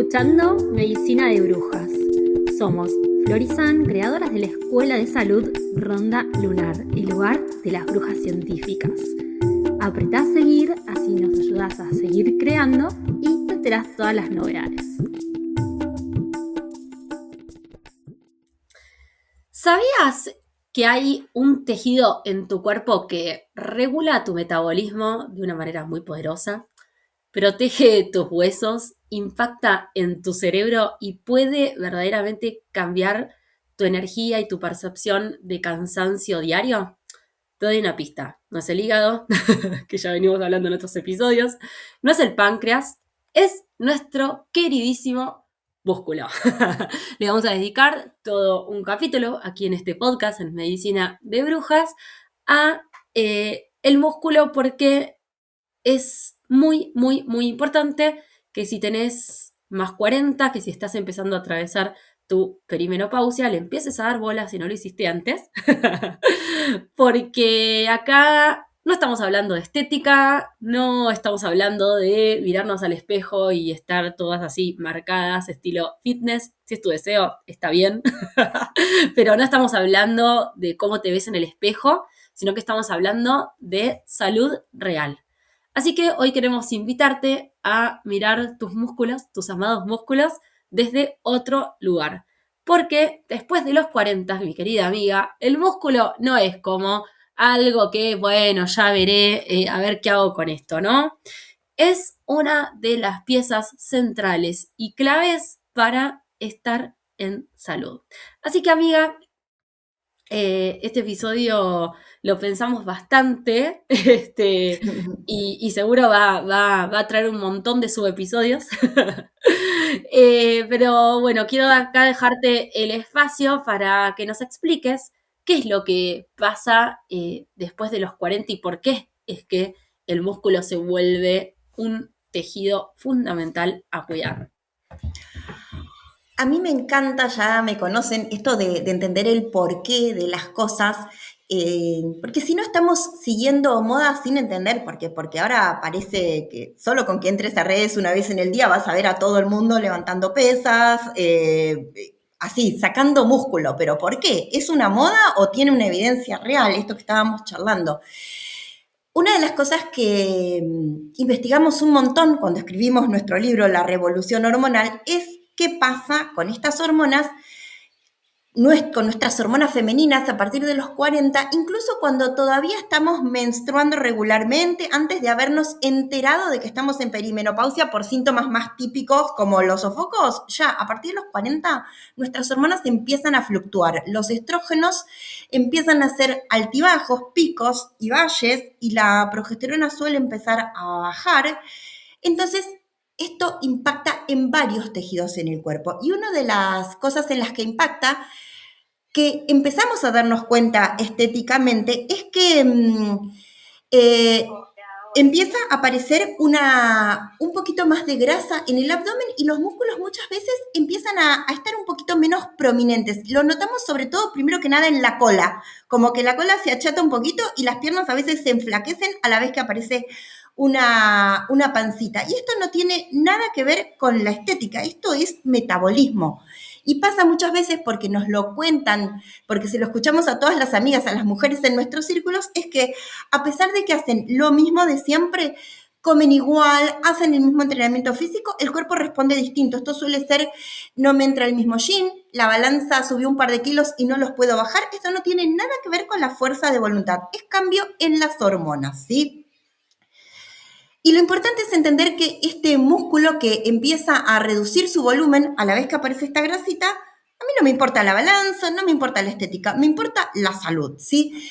escuchando Medicina de Brujas. Somos Florizán, creadoras de la Escuela de Salud Ronda Lunar, el lugar de las brujas científicas. Apretá a seguir, así nos ayudás a seguir creando y te enterás todas las novedades. ¿Sabías que hay un tejido en tu cuerpo que regula tu metabolismo de una manera muy poderosa? Protege tus huesos, impacta en tu cerebro y puede verdaderamente cambiar tu energía y tu percepción de cansancio diario? Te doy una pista. No es el hígado, que ya venimos hablando en otros episodios. No es el páncreas, es nuestro queridísimo músculo. Le vamos a dedicar todo un capítulo aquí en este podcast, en Medicina de Brujas, a el músculo, porque es muy, muy, muy importante que si tenés más 40, que si estás empezando a atravesar tu perimenopausia, le empieces a dar bola si no lo hiciste antes. Porque acá no estamos hablando de estética, no estamos hablando de mirarnos al espejo y estar todas así marcadas, estilo fitness. Si es tu deseo, está bien. Pero no estamos hablando de cómo te ves en el espejo, sino que estamos hablando de salud real. Así que hoy queremos invitarte a mirar tus músculos, tus amados músculos, desde otro lugar. Porque después de los 40, mi querida amiga, el músculo no es como algo que, bueno, ya veré, a ver qué hago con esto, ¿no? Es una de las piezas centrales y claves para estar en salud. Así que, amiga, este episodio lo pensamos bastante y seguro va a traer un montón de subepisodios. Pero bueno, quiero acá dejarte el espacio para que nos expliques qué es lo que pasa después de los 40 y por qué es que el músculo se vuelve un tejido fundamental a cuidar. A mí me encanta, ya me conocen, esto de entender el porqué de las cosas, porque si no estamos siguiendo moda sin entender, porque ahora parece que solo con que entres a redes una vez en el día vas a ver a todo el mundo levantando pesas, así, sacando músculo. ¿Pero por qué? ¿Es una moda o tiene una evidencia real? Esto que estábamos charlando. Una de las cosas que investigamos un montón cuando escribimos nuestro libro La Revolución Hormonal es qué pasa con estas hormonas, con nuestras hormonas femeninas a partir de los 40, incluso cuando todavía estamos menstruando regularmente, antes de habernos enterado de que estamos en perimenopausia por síntomas más típicos como los sofocos. Ya a partir de los 40 nuestras hormonas empiezan a fluctuar, los estrógenos empiezan a hacer altibajos, picos y valles, y la progesterona suele empezar a bajar. Entonces esto impacta en varios tejidos en el cuerpo, y una de las cosas en las que impacta, que empezamos a darnos cuenta estéticamente, es que empieza a aparecer un poquito más de grasa en el abdomen, y los músculos muchas veces empiezan a estar un poquito menos prominentes. Lo notamos sobre todo, primero que nada, en la cola, como que la cola se achata un poquito y las piernas a veces se enflaquecen a la vez que aparece una pancita. Y esto no tiene nada que ver con la estética, esto es metabolismo. Y pasa muchas veces porque nos lo cuentan, porque se lo escuchamos a todas las amigas, a las mujeres en nuestros círculos, es que a pesar de que hacen lo mismo de siempre, comen igual, hacen el mismo entrenamiento físico, el cuerpo responde distinto. Esto suele ser, no me entra el mismo gym, la balanza subió un par de kilos y no los puedo bajar. Esto no tiene nada que ver con la fuerza de voluntad, es cambio en las hormonas, ¿sí? Y lo importante es entender que este músculo que empieza a reducir su volumen a la vez que aparece esta grasita, a mí no me importa la balanza, no me importa la estética, me importa la salud, ¿sí?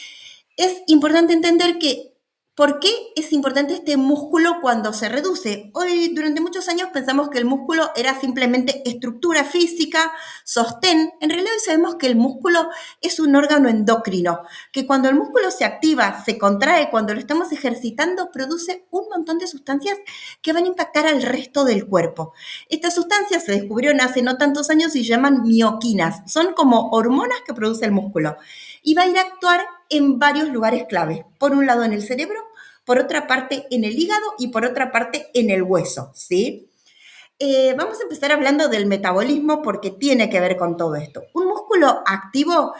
Es importante entender que ¿por qué es importante este músculo cuando se reduce? Hoy, durante muchos años, pensamos que el músculo era simplemente estructura física, sostén. En realidad, hoy sabemos que el músculo es un órgano endocrino, que cuando el músculo se activa, se contrae, cuando lo estamos ejercitando, produce un montón de sustancias que van a impactar al resto del cuerpo. Estas sustancias se descubrieron hace no tantos años y se llaman mioquinas. Son como hormonas que produce el músculo. Y va a ir a actuar en varios lugares clave. Por un lado en el cerebro, por otra parte en el hígado y por otra parte en el hueso, ¿sí? Vamos a empezar hablando del metabolismo porque tiene que ver con todo esto. Un músculo activo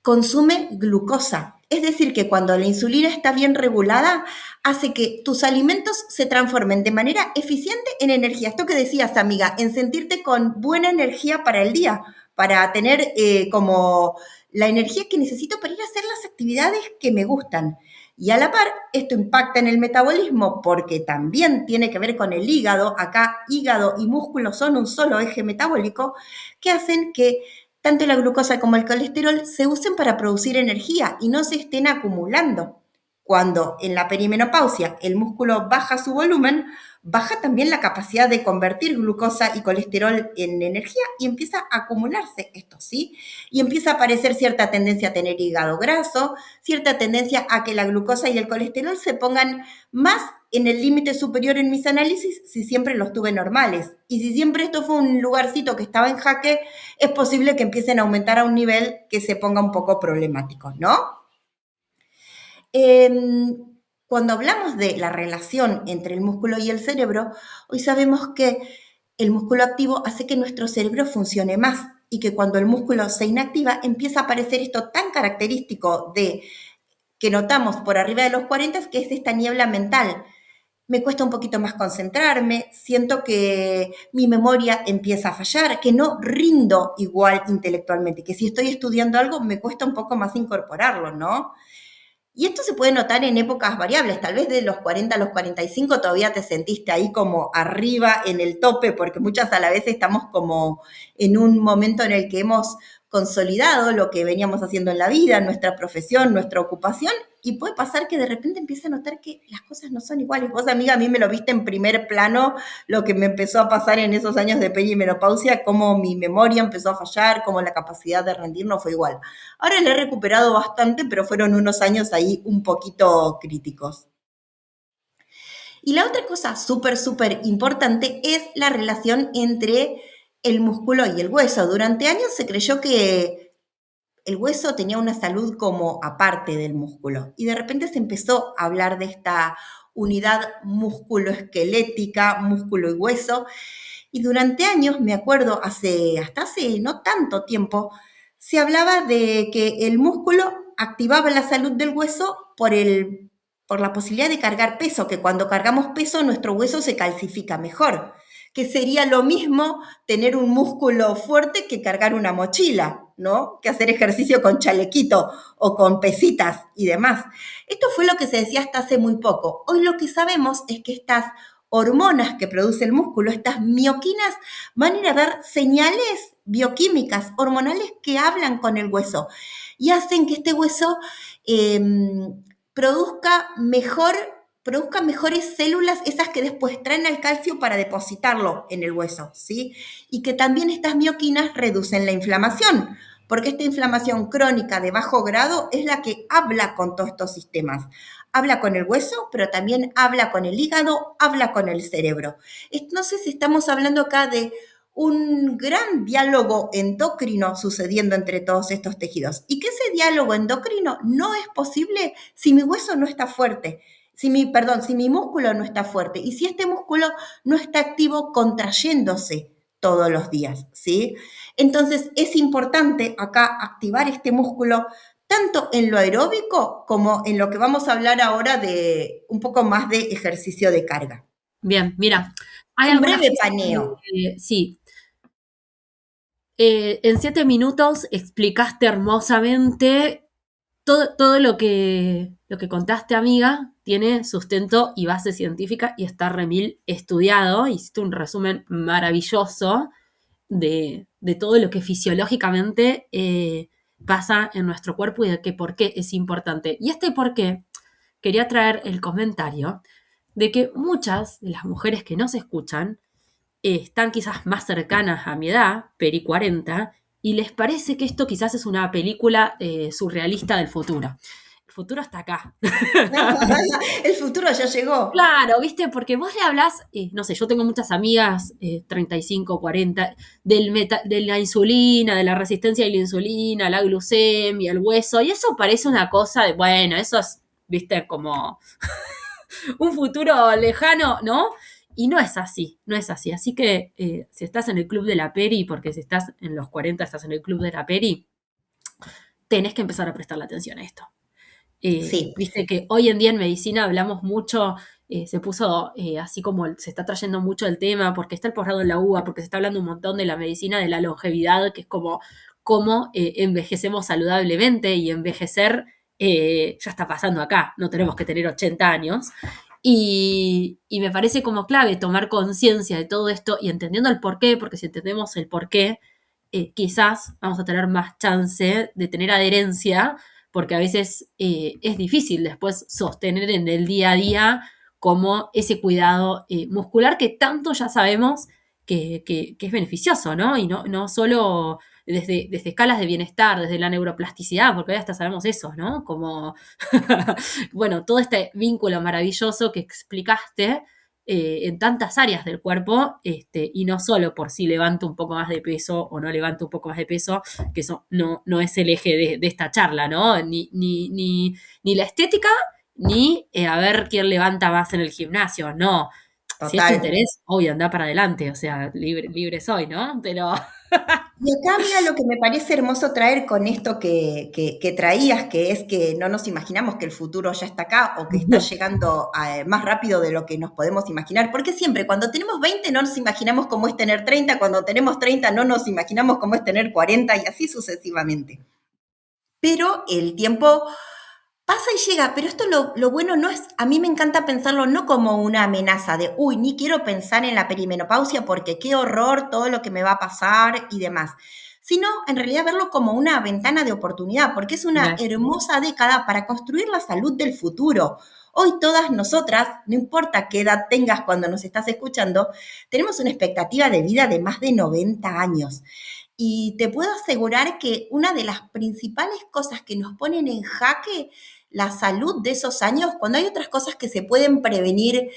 consume glucosa. Es decir, que cuando la insulina está bien regulada, hace que tus alimentos se transformen de manera eficiente en energía. Esto que decías, amiga, en sentirte con buena energía para el día, para tener como la energía que necesito para ir a hacer las actividades que me gustan. Y a la par, esto impacta en el metabolismo porque también tiene que ver con el hígado. Acá hígado y músculo son un solo eje metabólico que hacen que tanto la glucosa como el colesterol se usen para producir energía y no se estén acumulando. Cuando en la perimenopausia el músculo baja su volumen, baja también la capacidad de convertir glucosa y colesterol en energía y empieza a acumularse esto, ¿sí? Y empieza a aparecer cierta tendencia a tener hígado graso, cierta tendencia a que la glucosa y el colesterol se pongan más en el límite superior en mis análisis si siempre los tuve normales. Y si siempre esto fue un lugarcito que estaba en jaque, es posible que empiecen a aumentar a un nivel que se ponga un poco problemático, ¿no? Cuando hablamos de la relación entre el músculo y el cerebro, hoy sabemos que el músculo activo hace que nuestro cerebro funcione más y que cuando el músculo se inactiva empieza a aparecer esto tan característico de que notamos por arriba de los 40, que es esta niebla mental. Me cuesta un poquito más concentrarme, siento que mi memoria empieza a fallar, que no rindo igual intelectualmente, que si estoy estudiando algo me cuesta un poco más incorporarlo, ¿no? Y esto se puede notar en épocas variables, tal vez de los 40 a los 45 todavía te sentiste ahí como arriba en el tope, porque muchas a la vez estamos como en un momento en el que hemos consolidado lo que veníamos haciendo en la vida, nuestra profesión, nuestra ocupación, y puede pasar que de repente empiece a notar que las cosas no son iguales. Vos, amiga, a mí me lo viste en primer plano, lo que me empezó a pasar en esos años de perimenopausia, cómo mi memoria empezó a fallar, cómo la capacidad de rendir no fue igual. Ahora le he recuperado bastante, pero fueron unos años ahí un poquito críticos. Y la otra cosa súper importante es la relación entre el músculo y el hueso. Durante años se creyó que el hueso tenía una salud como aparte del músculo y de repente se empezó a hablar de esta unidad músculo-esquelética, músculo y hueso, y durante años, me acuerdo, hasta hace no tanto tiempo, se hablaba de que el músculo activaba la salud del hueso por la posibilidad de cargar peso, que cuando cargamos peso nuestro hueso se calcifica mejor, que sería lo mismo tener un músculo fuerte que cargar una mochila, ¿no? Que hacer ejercicio con chalequito o con pesitas y demás. Esto fue lo que se decía hasta hace muy poco. Hoy lo que sabemos es que estas hormonas que produce el músculo, estas mioquinas, van a ir a dar señales bioquímicas, hormonales que hablan con el hueso y hacen que este hueso produzca mejores células, esas que después traen al calcio para depositarlo en el hueso, ¿sí? Y que también estas mioquinas reducen la inflamación, porque esta inflamación crónica de bajo grado es la que habla con todos estos sistemas. Habla con el hueso, pero también habla con el hígado, habla con el cerebro. Entonces estamos hablando acá de un gran diálogo endocrino sucediendo entre todos estos tejidos. Y que ese diálogo endocrino no es posible si mi hueso no está fuerte, si mi músculo no está fuerte y si este músculo no está activo contrayéndose todos los días, ¿sí? Entonces es importante acá activar este músculo tanto en lo aeróbico como en lo que vamos a hablar ahora de un poco más de ejercicio de carga. Bien, mira, hay Un algunas breve cosas paneo. sí. En 7 minutos explicaste hermosamente todo lo que contaste, amiga, tiene sustento y base científica y está remil estudiado. Hiciste un resumen maravilloso de todo lo que fisiológicamente pasa en nuestro cuerpo y de que por qué es importante. Y este por qué quería traer el comentario de que muchas de las mujeres que nos escuchan están quizás más cercanas a mi edad, peri 40, y les parece que esto quizás es una película surrealista del futuro. El futuro está acá. El futuro ya llegó. Claro, ¿viste? Porque vos le hablás, no sé, yo tengo muchas amigas, 35, 40, de la insulina, de la resistencia a la insulina, la glucemia, el hueso, y eso parece una cosa de, bueno, eso es, viste, como un futuro lejano, ¿no? Y no es así, no es así. Así que si estás en el club de la peri, porque si estás en los 40 estás en el club de la peri, tenés que empezar a prestarle atención a esto. Sí, Viste que hoy en día en medicina hablamos mucho, se puso así como se está trayendo mucho el tema, porque está el posgrado en la UBA, porque se está hablando un montón de la medicina, de la longevidad, que es como cómo envejecemos saludablemente y envejecer ya está pasando acá, no tenemos que tener 80 años. Y me parece como clave tomar conciencia de todo esto y entendiendo el porqué, porque si entendemos el porqué, quizás vamos a tener más chance de tener adherencia, porque a veces es difícil después sostener en el día a día como ese cuidado muscular que tanto ya sabemos que es beneficioso, ¿no? Y no solo desde escalas de bienestar, desde la neuroplasticidad, porque hoy hasta sabemos eso, ¿no? Como, bueno, todo este vínculo maravilloso que explicaste en tantas áreas del cuerpo, y no solo por si levanto un poco más de peso o no levanto un poco más de peso, que eso no es el eje de esta charla, ¿no? Ni la estética, ni a ver quién levanta más en el gimnasio, no. Si es tu total. interés, obvio, anda para adelante, o sea, libre soy, ¿no? Pero Y acá, mira, lo que me parece hermoso traer con esto que traías, que es que no nos imaginamos que el futuro ya está acá o que está llegando más rápido de lo que nos podemos imaginar, porque siempre cuando tenemos 20 no nos imaginamos cómo es tener 30, cuando tenemos 30 no nos imaginamos cómo es tener 40 y así sucesivamente. Pero el tiempo pasa y llega, pero esto lo bueno no es, a mí me encanta pensarlo no como una amenaza de, uy, ni quiero pensar en la perimenopausia porque qué horror todo lo que me va a pasar y demás, sino en realidad verlo como una ventana de oportunidad, porque es una Re. hermosa década para construir la salud del futuro. Hoy todas nosotras, no importa qué edad tengas cuando nos estás escuchando, tenemos una expectativa de vida de más de 90 años. Y te puedo asegurar que una de las principales cosas que nos ponen en jaque la salud de esos años, cuando hay otras cosas que se pueden prevenir,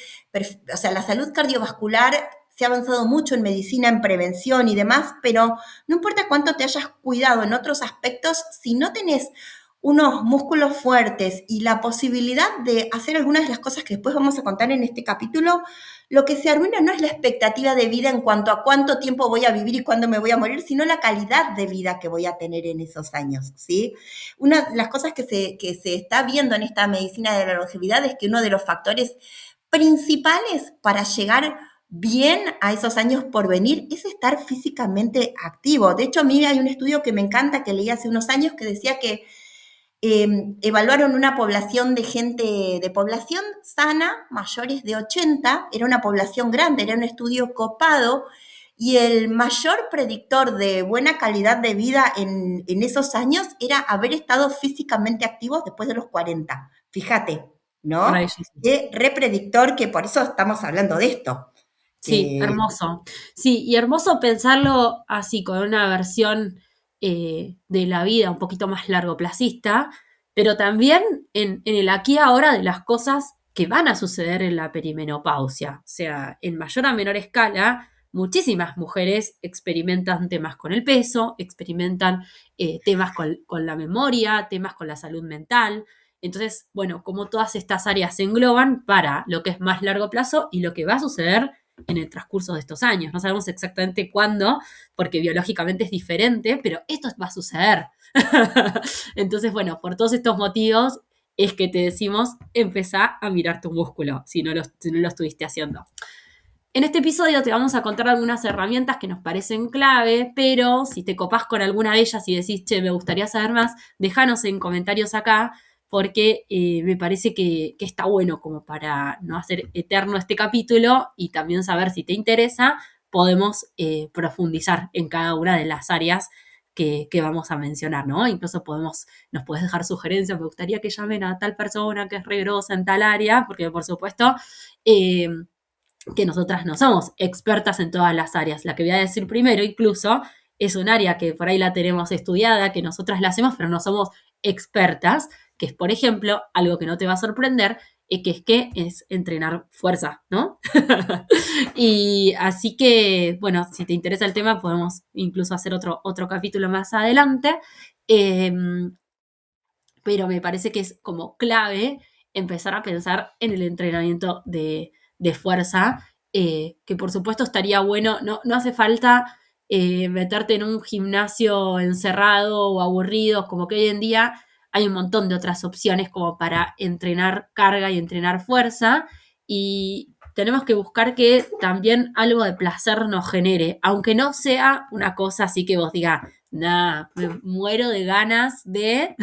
o sea, la salud cardiovascular se ha avanzado mucho en medicina, en prevención y demás, pero no importa cuánto te hayas cuidado en otros aspectos, si no tenés unos músculos fuertes y la posibilidad de hacer algunas de las cosas que después vamos a contar en este capítulo, lo que se arruina no es la expectativa de vida en cuanto a cuánto tiempo voy a vivir y cuándo me voy a morir, sino la calidad de vida que voy a tener en esos años, ¿sí? Una de las cosas que se está viendo en esta medicina de la longevidad es que uno de los factores principales para llegar bien a esos años por venir es estar físicamente activo. De hecho, a mí hay un estudio que me encanta que leí hace unos años que decía que evaluaron una población de gente, de población sana, mayores de 80, era una población grande, era un estudio copado, y el mayor predictor de buena calidad de vida en esos años era haber estado físicamente activos después de los 40. Fíjate, ¿no? Maravilloso. Qué repredictor, que por eso estamos hablando de esto. Sí, Que hermoso. Sí, y hermoso pensarlo así, con una versión de la vida un poquito más largoplacista, pero también en el aquí y ahora de las cosas que van a suceder en la perimenopausia. O sea, en mayor o menor escala, muchísimas mujeres experimentan temas con el peso, experimentan temas con la memoria, temas con la salud mental. Entonces, bueno, como todas estas áreas se engloban para lo que es más largo plazo y lo que va a suceder en el transcurso de estos años. No sabemos exactamente cuándo, porque biológicamente es diferente, pero esto va a suceder. Entonces, bueno, por todos estos motivos es que te decimos, empezá a mirar tu músculo, si no lo estuviste haciendo. En este episodio te vamos a contar algunas herramientas que nos parecen clave, pero si te copás con alguna de ellas y decís, che, me gustaría saber más, déjanos en comentarios acá, porque me parece que está bueno como para no hacer eterno este capítulo y también saber si te interesa, podemos profundizar en cada una de las áreas que vamos a mencionar, ¿no? Incluso nos puedes dejar sugerencias, me gustaría que llamen a tal persona que es regrosa en tal área, porque por supuesto que nosotras no somos expertas en todas las áreas. La que voy a decir primero incluso es un área que por ahí la tenemos estudiada, que nosotras la hacemos, pero no somos expertas, que es, por ejemplo, algo que no te va a sorprender, que es entrenar fuerza, ¿no? Y así que, bueno, si te interesa el tema, podemos incluso hacer otro capítulo más adelante. Eh, pero me parece que es como clave empezar a pensar en el entrenamiento de fuerza que por supuesto estaría bueno, no hace falta meterte en un gimnasio encerrado o aburrido, como que hoy en día hay un montón de otras opciones como para entrenar carga y entrenar fuerza, y tenemos que buscar que también algo de placer nos genere, aunque no sea una cosa así que vos digas, nah, me muero de ganas de...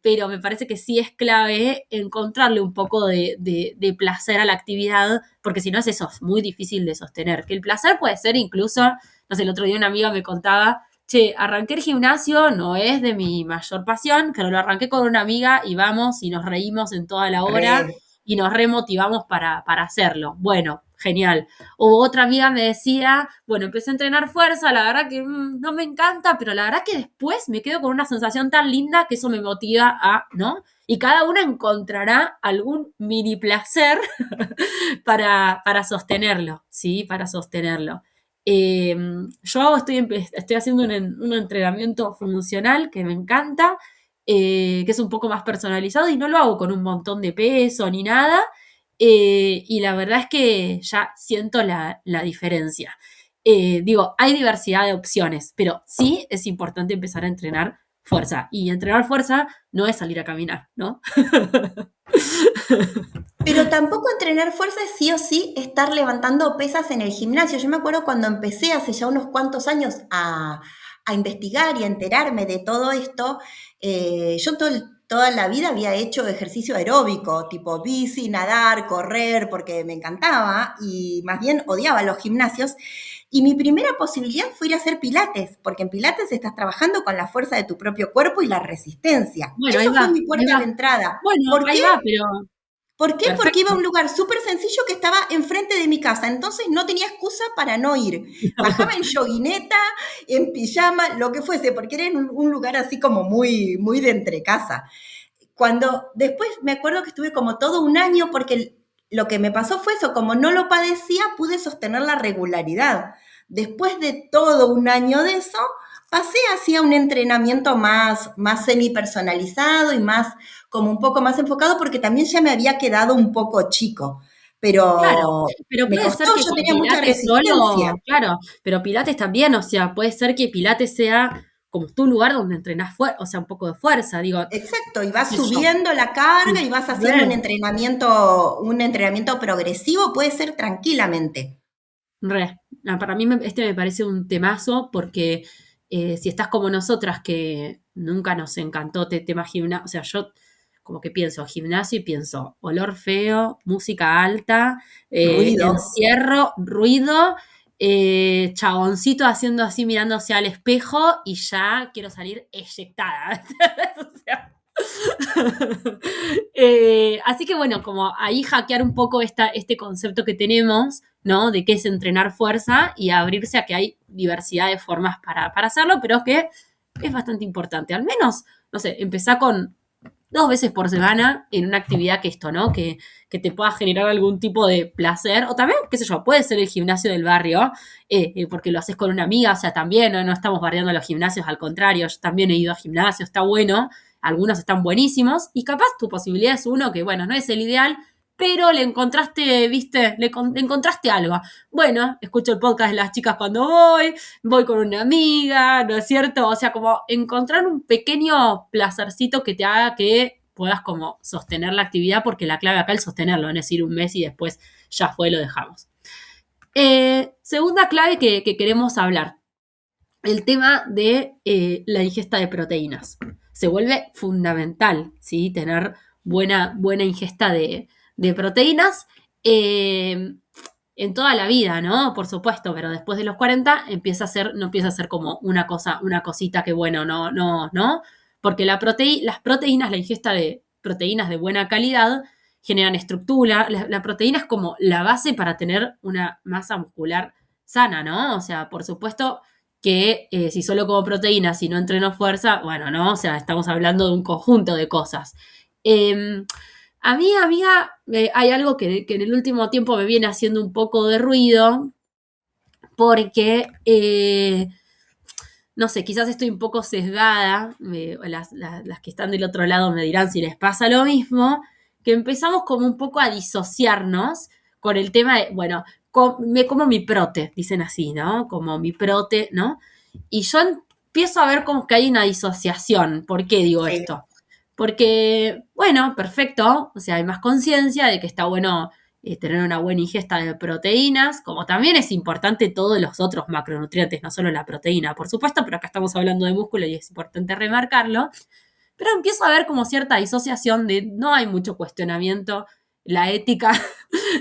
pero me parece que sí es clave encontrarle un poco de placer a la actividad, porque si no es eso, es muy difícil de sostener. Que el placer puede ser incluso, no sé, el otro día una amiga me contaba, che, arranqué el gimnasio, no es de mi mayor pasión, pero lo arranqué con una amiga y vamos y nos reímos en toda la hora Re. y nos remotivamos para hacerlo. Bueno, genial. O otra amiga me decía, bueno, empecé a entrenar fuerza, la verdad que no me encanta, pero la verdad que después me quedo con una sensación tan linda que eso me motiva a, ¿no? Y cada una encontrará algún mini placer para sostenerlo, ¿sí? Para sostenerlo. Eh, yo estoy haciendo un entrenamiento funcional que me encanta, que es un poco más personalizado y no lo hago con un montón de peso ni nada. Y la verdad es que ya siento la diferencia. Digo, hay diversidad de opciones, pero sí es importante empezar a entrenar fuerza. Y entrenar fuerza no es salir a caminar, ¿no? Pero tampoco entrenar fuerza es sí o sí estar levantando pesas en el gimnasio. Yo me acuerdo cuando empecé hace ya unos cuantos años a investigar y a enterarme de todo esto, yo toda la vida había hecho ejercicio aeróbico, tipo bici, nadar, correr, porque me encantaba y más bien odiaba los gimnasios. Y mi primera posibilidad fue ir a hacer pilates, porque en pilates estás trabajando con la fuerza de tu propio cuerpo y la resistencia. Bueno, ahí Eso fue va, mi ahí puerta de va. entrada. Bueno, ¿Por ahí qué? va, pero ¿Por qué? Porque iba a perfecto. un lugar súper sencillo que estaba enfrente de mi casa, entonces no tenía excusa para no ir. Bajaba en yoguineta, en pijama, lo que fuese, porque era en un lugar así como muy, muy de entrecasa. Cuando después me acuerdo que estuve como todo un año, porque lo que me pasó fue eso, como no lo padecía, pude sostener la regularidad. Después de todo un año de eso, pasé hacia un entrenamiento más semi-personalizado y más, como un poco más enfocado, porque también ya me había quedado un poco chico. Claro, Pero pero me puede costó, ser que yo con tenía mucha Pilates resistencia. solo, claro, pero Pilates también, o sea, puede ser que Pilates sea como tu lugar donde entrenás fuerza, o sea, un poco de fuerza, digo, Exacto, y vas qué sé yo. subiendo la carga y vas haciendo Re, un entrenamiento progresivo, puede ser tranquilamente. re. No, para mí este me parece un temazo porque si estás como nosotras que nunca nos encantó tema gimnasio, o sea, yo como que pienso gimnasio y pienso olor feo, música alta, Ruido. encierro, ruido, chaboncito haciendo así mirándose al espejo y ya quiero salir eyectada. O sea, así que bueno, como ahí hackear un poco este concepto que tenemos, ¿no? De qué es entrenar fuerza y abrirse a que hay diversidad de formas para hacerlo, pero que es bastante importante. Al menos, no sé, empezar con 2 veces por semana en una actividad que esto, ¿no? Que te pueda generar algún tipo de placer. O también, qué sé yo, puede ser el gimnasio del barrio, porque lo haces con una amiga, o sea, también no estamos bardeando los gimnasios, al contrario, yo también he ido a gimnasio, está bueno, algunos están buenísimos, y capaz tu posibilidad es uno que, bueno, no es el ideal, pero le encontraste, viste, le encontraste algo. Bueno, escucho el podcast de las chicas cuando voy con una amiga, ¿no es cierto? O sea, como encontrar un pequeño placercito que te haga que puedas como sostener la actividad, porque la clave acá es sostenerlo, no es decir un mes y después ya fue, lo dejamos. Segunda clave que queremos hablar, el tema de la ingesta de proteínas. Se vuelve fundamental, ¿sí? Tener buena ingesta de proteínas en toda la vida, ¿no? Por supuesto, pero después de los 40 no empieza a ser como una cosita que bueno, no, porque las proteínas, la ingesta de proteínas de buena calidad generan estructura, la proteína es como la base para tener una masa muscular sana, ¿no? O sea, por supuesto que si solo como proteínas y no entreno fuerza, bueno, no, o sea, estamos hablando de un conjunto de cosas. Eh, a mí, amiga, hay algo que en el último tiempo me viene haciendo un poco de ruido, porque, no sé, quizás estoy un poco sesgada, las que están del otro lado me dirán si les pasa lo mismo, que empezamos como un poco a disociarnos con el tema de, bueno, me como mi prote, dicen así, ¿no? Como mi prote, ¿no? Y yo empiezo a ver como que hay una disociación. ¿Por qué digo Sí. esto? Porque, bueno, perfecto, o sea, hay más conciencia de que está bueno tener una buena ingesta de proteínas, como también es importante todos los otros macronutrientes, no solo la proteína, por supuesto, pero acá estamos hablando de músculo y es importante remarcarlo. Pero empiezo a ver como cierta disociación de no hay mucho cuestionamiento, la ética,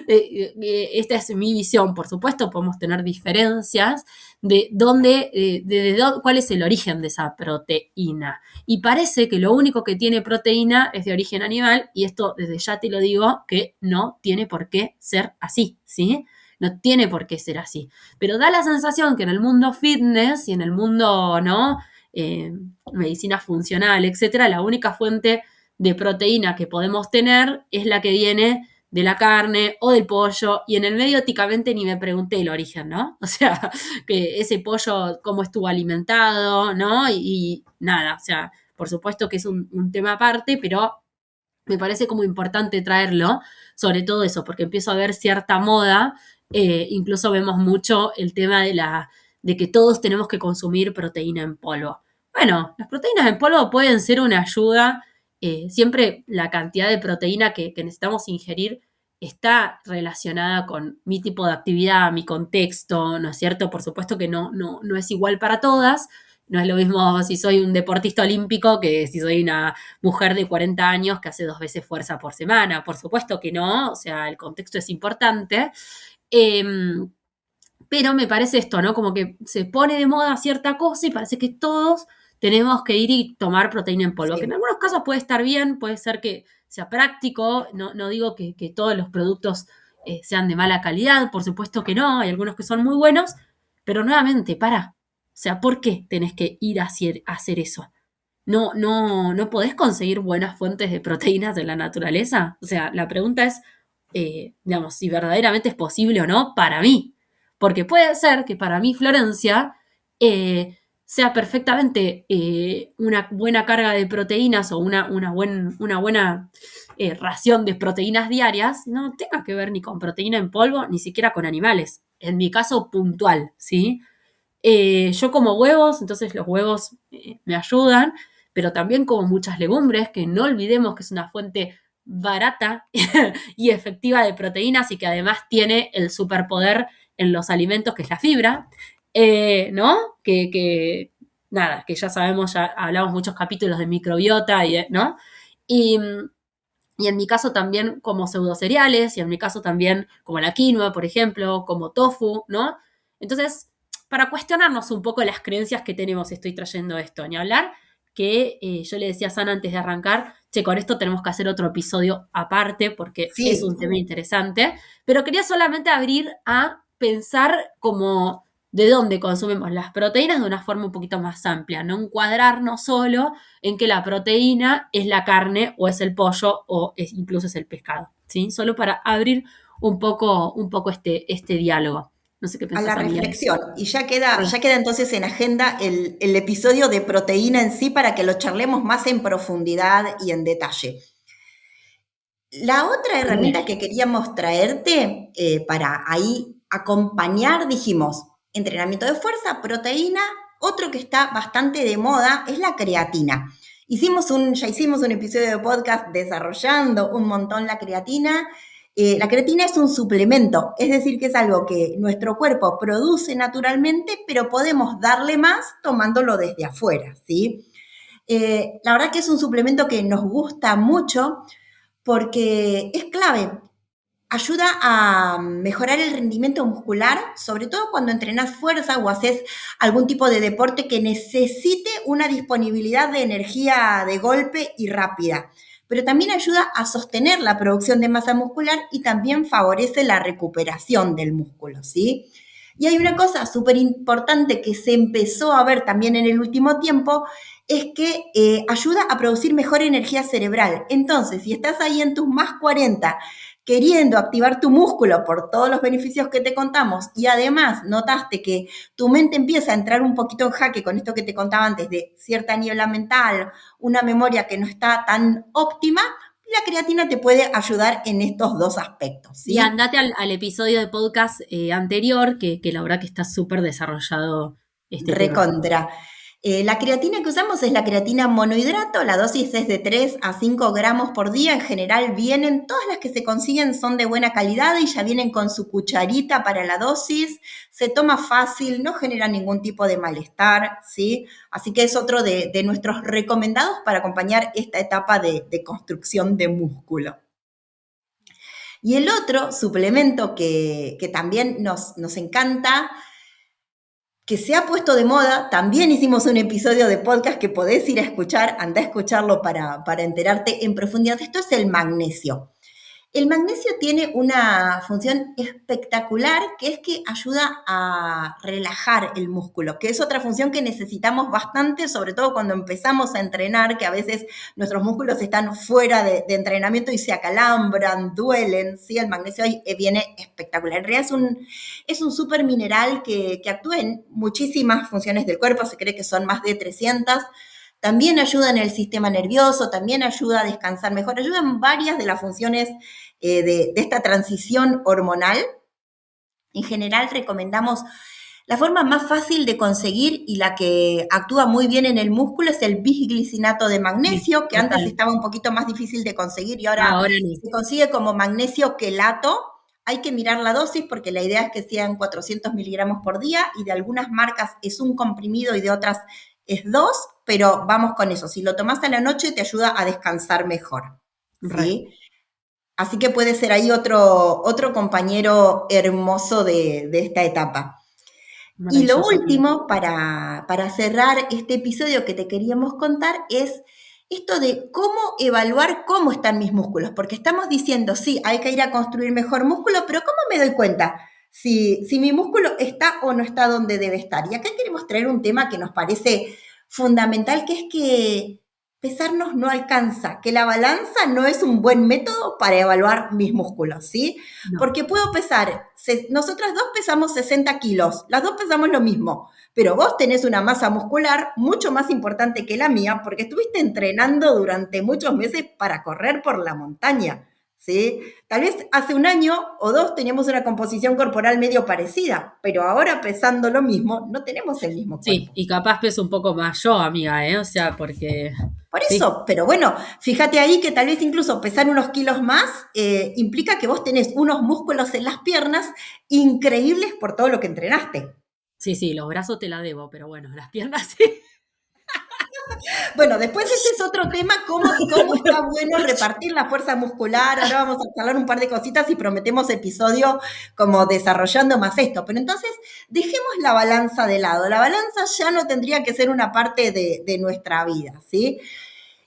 esta es mi visión, por supuesto, podemos tener diferencias de dónde, cuál es el origen de esa proteína. Y parece que lo único que tiene proteína es de origen animal, y esto desde ya te lo digo que no tiene por qué ser así, ¿sí? No tiene por qué ser así. Pero da la sensación que en el mundo fitness y en el mundo, ¿no? Eh, medicina funcional, etcétera, la única fuente de proteína que podemos tener es la que viene de la carne o del pollo, y en el medio éticamente ni me pregunté el origen, ¿no? O sea, que ese pollo, cómo estuvo alimentado, ¿no? Y nada, o sea, por supuesto que es un tema aparte, pero me parece como importante traerlo, sobre todo eso, porque empiezo a ver cierta moda, incluso vemos mucho el tema de que todos tenemos que consumir proteína en polvo. Bueno, las proteínas en polvo pueden ser una ayuda, siempre la cantidad de proteína que necesitamos ingerir está relacionada con mi tipo de actividad, mi contexto, ¿no es cierto? Por supuesto que no es igual para todas, no es lo mismo si soy un deportista olímpico que si soy una mujer de 40 años que hace 2 veces fuerza por semana. Por supuesto que no, o sea, el contexto es importante. Eh, pero me parece esto, ¿no? Como que se pone de moda cierta cosa y parece que todos tenemos que ir y tomar proteína en polvo, que en Sí. algunos casos puede estar bien, puede ser que sea práctico, no digo que todos los productos sean de mala calidad, por supuesto que no, hay algunos que son muy buenos, pero nuevamente, para, o sea, ¿por qué tenés que ir a hacer eso? No podés conseguir buenas fuentes de proteínas de la naturaleza. O sea, la pregunta es, digamos, si verdaderamente es posible o no para mí. Porque puede ser que para mí Florencia sea perfectamente una buena carga de proteínas o una buena ración de proteínas diarias, no tenga que ver ni con proteína en polvo, ni siquiera con animales. En mi caso puntual, ¿sí? Yo como huevos, entonces los huevos me ayudan, pero también como muchas legumbres, que no olvidemos que es una fuente barata y efectiva de proteínas y que además tiene el superpoder en los alimentos, que es la fibra, ¿no? Nada, que ya sabemos, ya hablamos muchos capítulos de microbiota, ¿no? Y, y en mi caso también como pseudocereales, y en mi caso también como la quinoa, por ejemplo, como tofu, ¿no? Entonces, para cuestionarnos un poco las creencias que tenemos, estoy trayendo esto, ni hablar, que yo le decía a Sana antes de arrancar, che, con esto tenemos que hacer otro episodio aparte porque es un Sí, tema interesante, pero quería solamente abrir a pensar como de dónde consumimos las proteínas de una forma un poquito más amplia, no encuadrarnos solo en que la proteína es la carne o es el pollo o incluso es el pescado, ¿sí? Solo para abrir un poco este diálogo. No sé qué a la pensás, amiga. reflexión. Y ya queda entonces en agenda el episodio de proteína en sí para que lo charlemos más en profundidad y en detalle. La otra herramienta que queríamos traerte para ahí acompañar, dijimos, entrenamiento de fuerza, proteína, otro que está bastante de moda es la creatina. Ya hicimos un episodio de podcast desarrollando un montón la creatina. La creatina es un suplemento, es decir, que es algo que nuestro cuerpo produce naturalmente, pero podemos darle más tomándolo desde afuera, ¿sí? La verdad que es un suplemento que nos gusta mucho porque es clave. Ayuda a mejorar el rendimiento muscular, sobre todo cuando entrenás fuerza o haces algún tipo de deporte que necesite una disponibilidad de energía de golpe y rápida. Pero también ayuda a sostener la producción de masa muscular y también favorece la recuperación del músculo, ¿sí? Y hay una cosa súper importante que se empezó a ver también en el último tiempo, es que ayuda a producir mejor energía cerebral. Entonces, si estás ahí en tus más 40 queriendo activar tu músculo por todos los beneficios que te contamos y además notaste que tu mente empieza a entrar un poquito en jaque con esto que te contaba antes de cierta niebla mental, una memoria que no está tan óptima, La creatina te puede ayudar en estos dos aspectos, Y ¿sí? andate al episodio de podcast anterior, que la verdad que está súper desarrollado este tema. Recontra. La creatina que usamos es la creatina monohidrato, la dosis es de 3 a 5 gramos por día, en general vienen, todas las que se consiguen son de buena calidad y ya vienen con su cucharita para la dosis, se toma fácil, no genera ningún tipo de malestar, ¿sí? Así que es otro de nuestros recomendados para acompañar esta etapa de construcción de músculo. Y el otro suplemento que también nos encanta, que se ha puesto de moda, también hicimos un episodio de podcast que podés ir a escuchar, anda a escucharlo para enterarte en profundidad. Esto es el magnesio. El magnesio tiene una función espectacular que es que ayuda a relajar el músculo, que es otra función que necesitamos bastante, sobre todo cuando empezamos a entrenar, que a veces nuestros músculos están fuera de entrenamiento y se acalambran, duelen, ¿sí? El magnesio ahí viene espectacular. En realidad es un super mineral que actúa en muchísimas funciones del cuerpo, se cree que son más de 300. También ayuda en el sistema nervioso, también ayuda a descansar mejor, ayuda en varias de las funciones de esta transición hormonal. En general recomendamos la forma más fácil de conseguir y la que actúa muy bien en el músculo es el bisglicinato de Sí, magnesio, que antes total. estaba un poquito más difícil de conseguir y ahora Ahora no. se consigue como magnesio quelato. Hay que mirar la dosis porque la idea es que sean 400 miligramos por día y de algunas marcas es un comprimido y de otras es 2, pero vamos con eso. Si lo tomas a la noche te ayuda a descansar mejor, Re, ¿sí? Así que puede ser ahí otro compañero hermoso de esta etapa. Y lo maravilloso. último, para cerrar este episodio que te queríamos contar, es esto de cómo evaluar cómo están mis músculos, porque estamos diciendo, sí, hay que ir a construir mejor músculo, pero ¿cómo me doy cuenta si mi músculo está o no está donde debe estar? Y acá queremos traer un tema que nos parece fundamental, que es que pesarnos no alcanza, que la balanza no es un buen método para evaluar mis músculos, ¿sí? No. Porque puedo pesar, nosotras dos pesamos 60 kilos, las dos pesamos lo mismo, pero vos tenés una masa muscular mucho más importante que la mía porque estuviste entrenando durante muchos meses para correr por la montaña, ¿sí? Tal vez hace un año o dos teníamos una composición corporal medio parecida, pero ahora pesando lo mismo no tenemos el mismo Sí, cuerpo. y capaz peso un poco más yo, amiga, ¿eh? O sea, porque Por sí, eso, pero bueno, fíjate ahí que tal vez incluso pesar unos kilos más implica que vos tenés unos músculos en las piernas increíbles por todo lo que entrenaste. sí, sí, los brazos te la debo, pero bueno, las piernas sí. Bueno, después ese es otro tema, cómo está bueno repartir la fuerza muscular. Ahora vamos a hablar un par de cositas y prometemos episodio como desarrollando más esto. Pero entonces, dejemos la balanza de lado. La balanza ya no tendría que ser una parte de nuestra vida, ¿sí?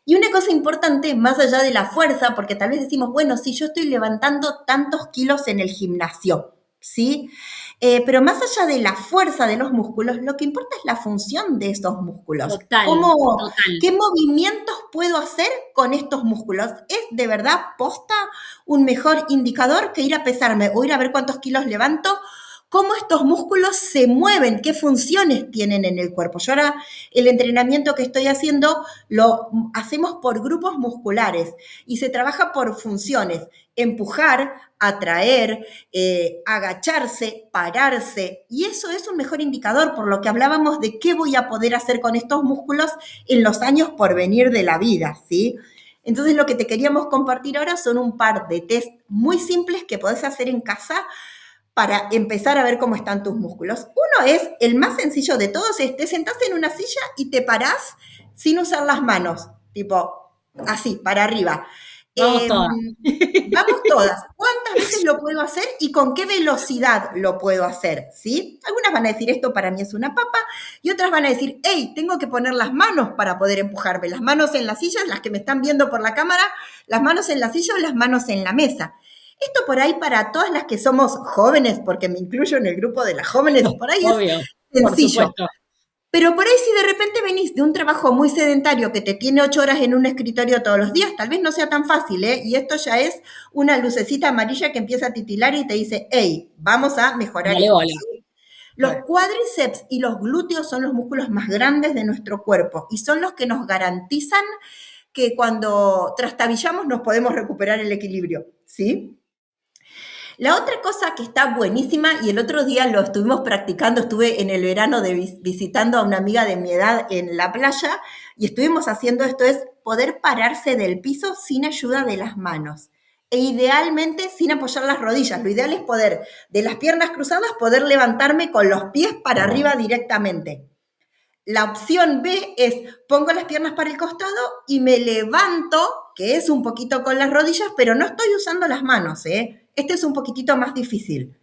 Y una cosa importante, más allá de la fuerza, porque tal vez decimos, bueno, si yo estoy levantando tantos kilos en el gimnasio, ¿sí? Pero más allá de la fuerza de los músculos, lo que importa es la función de esos músculos. Total, total. ¿Qué movimientos puedo hacer con estos músculos? ¿Es de verdad posta un mejor indicador que ir a pesarme o ir a ver cuántos kilos levanto? ¿Cómo estos músculos se mueven? ¿Qué funciones tienen en el cuerpo? Yo ahora el entrenamiento que estoy haciendo lo hacemos por grupos musculares y se trabaja por funciones. Empujar, atraer, agacharse, pararse. Y eso es un mejor indicador por lo que hablábamos de qué voy a poder hacer con estos músculos en los años por venir de la vida, ¿sí? Entonces lo que te queríamos compartir ahora son un par de test muy simples que podés hacer en casa para empezar a ver cómo están tus músculos. Uno es, el más sencillo de todos, es te sentás en una silla y te parás sin usar las manos, tipo así, para arriba. Vamos Eh, todas. Vamos todas. ¿Cuántas veces lo puedo hacer y con qué velocidad lo puedo hacer? ¿Sí? Algunas van a decir esto para mí es una papa y otras van a decir, hey, tengo que poner las manos para poder empujarme. Las manos en la silla, las que me están viendo por la cámara, las manos en la silla o las manos en la mesa. Esto por ahí para todas las que somos jóvenes, porque me incluyo en el grupo de las jóvenes, por ahí es Obvio, por sencillo. supuesto. Pero por ahí si de repente venís de un trabajo muy sedentario que te tiene 8 horas en un escritorio todos los días, tal vez no sea tan fácil, ¿eh? Y esto ya es una lucecita amarilla que empieza a titilar y te dice, hey, vamos a mejorar Dale esto. bola. ¿Sí? Los cuádriceps y los glúteos son los músculos más grandes de nuestro cuerpo y son los que nos garantizan que cuando trastabillamos nos podemos recuperar el equilibrio, ¿sí? La otra cosa que está buenísima, y el otro día lo estuvimos practicando, estuve en el verano visitando a una amiga de mi edad en la playa, y estuvimos haciendo esto, es poder pararse del piso sin ayuda de las manos. E idealmente sin apoyar las rodillas. Lo ideal es poder, de las piernas cruzadas, poder levantarme con los pies para arriba directamente. La opción B es pongo las piernas para el costado y me levanto, que es un poquito con las rodillas, pero no estoy usando las manos, ¿eh? Este es un poquitito más difícil.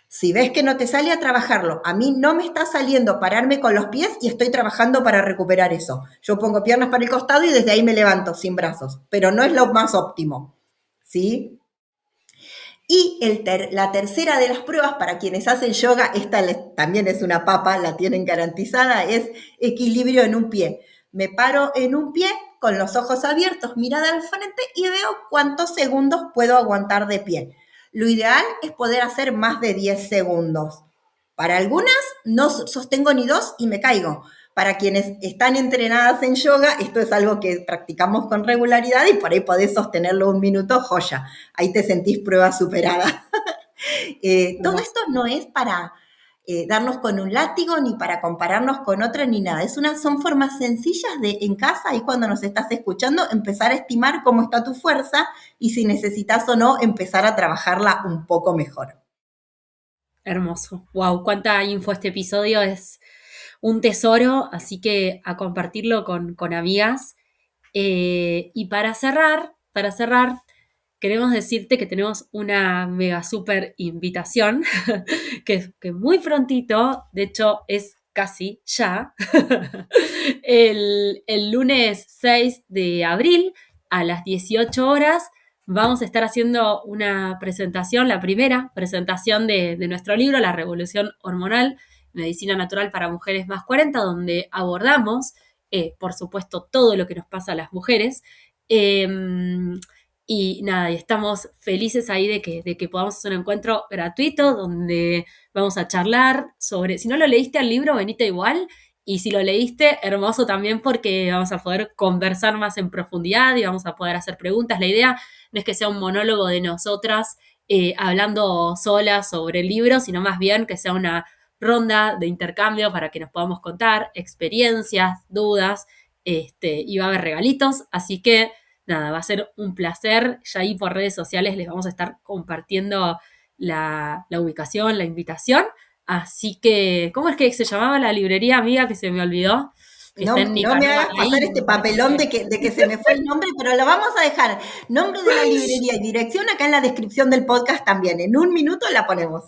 Si ves que no te sale a trabajarlo, a mí no me está saliendo pararme con los pies y estoy trabajando para recuperar eso. Yo pongo piernas para el costado y desde ahí me levanto sin brazos, pero no es lo más óptimo, ¿sí? Y la tercera de las pruebas para quienes hacen yoga, esta también es una papa, la tienen garantizada, es equilibrio en un pie. Me paro en un pie con los ojos abiertos, mirada al frente y veo cuántos segundos puedo aguantar de pie. Lo ideal es poder hacer más de 10 segundos. Para algunas no sostengo ni 2 y me caigo. Para quienes están entrenadas en yoga, esto es algo que practicamos con regularidad y por ahí podés sostenerlo 1 minuto, joya. Ahí te sentís prueba superada. Todo esto no es para darnos con un látigo, ni para compararnos con otra, ni nada. Son formas sencillas de en casa, y cuando nos estás escuchando, empezar a estimar cómo está tu fuerza y si necesitas o no empezar a trabajarla un poco mejor. Hermoso. Wow, cuánta info este episodio, es un tesoro, así que a compartirlo con amigas. Y para cerrar, queremos decirte que tenemos una mega super invitación, que muy prontito, de hecho es casi ya, el lunes 6 de abril a las 18 horas vamos a estar haciendo una presentación, la primera presentación de nuestro libro, La Revolución Hormonal, Medicina Natural para Mujeres más 40, donde abordamos, por supuesto, todo lo que nos pasa a las mujeres. Y nada, y estamos felices ahí de que podamos hacer un encuentro gratuito donde vamos a charlar sobre, si no lo leíste al libro, venite igual, y si lo leíste, hermoso también porque vamos a poder conversar más en profundidad y vamos a poder hacer preguntas. La idea no es que sea un monólogo de nosotras hablando solas sobre el libro, sino más bien que sea una ronda de intercambio para que nos podamos contar experiencias, dudas, y va a haber regalitos, así que nada, va a ser un placer. Ya ahí por redes sociales les vamos a estar compartiendo la ubicación, la invitación. Así que, ¿cómo es que se llamaba la librería, amiga, que se me olvidó? Que No, no me hagas pasar este papelón de que se me fue el nombre, pero lo vamos a dejar. Nombre de la librería y dirección acá en la descripción del podcast también. En 1 minuto la ponemos.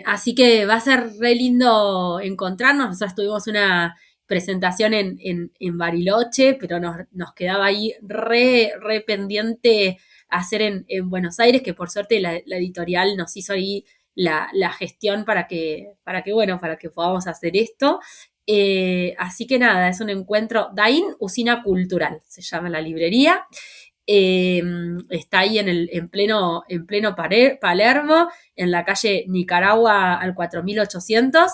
Así que va a ser re lindo encontrarnos. Nosotros tuvimos una presentación en Bariloche, pero nos quedaba ahí re pendiente hacer en Buenos Aires, que por suerte la editorial nos hizo ahí la gestión para que podamos hacer esto. Así que nada, es un encuentro, Dain Usina Cultural, se llama la librería. Está ahí en pleno Palermo, en la calle Nicaragua al 4800.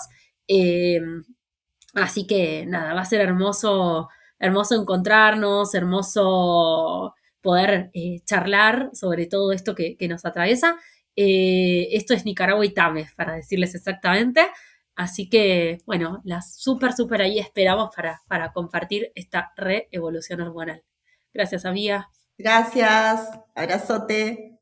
Así que nada, va a ser hermoso encontrarnos, hermoso poder charlar sobre todo esto que nos atraviesa. Esto es Nicaragua y Tames, para decirles exactamente. Así que, bueno, las súper ahí esperamos para compartir esta re-evolución hormonal. Gracias, amiga. Gracias, abrazote.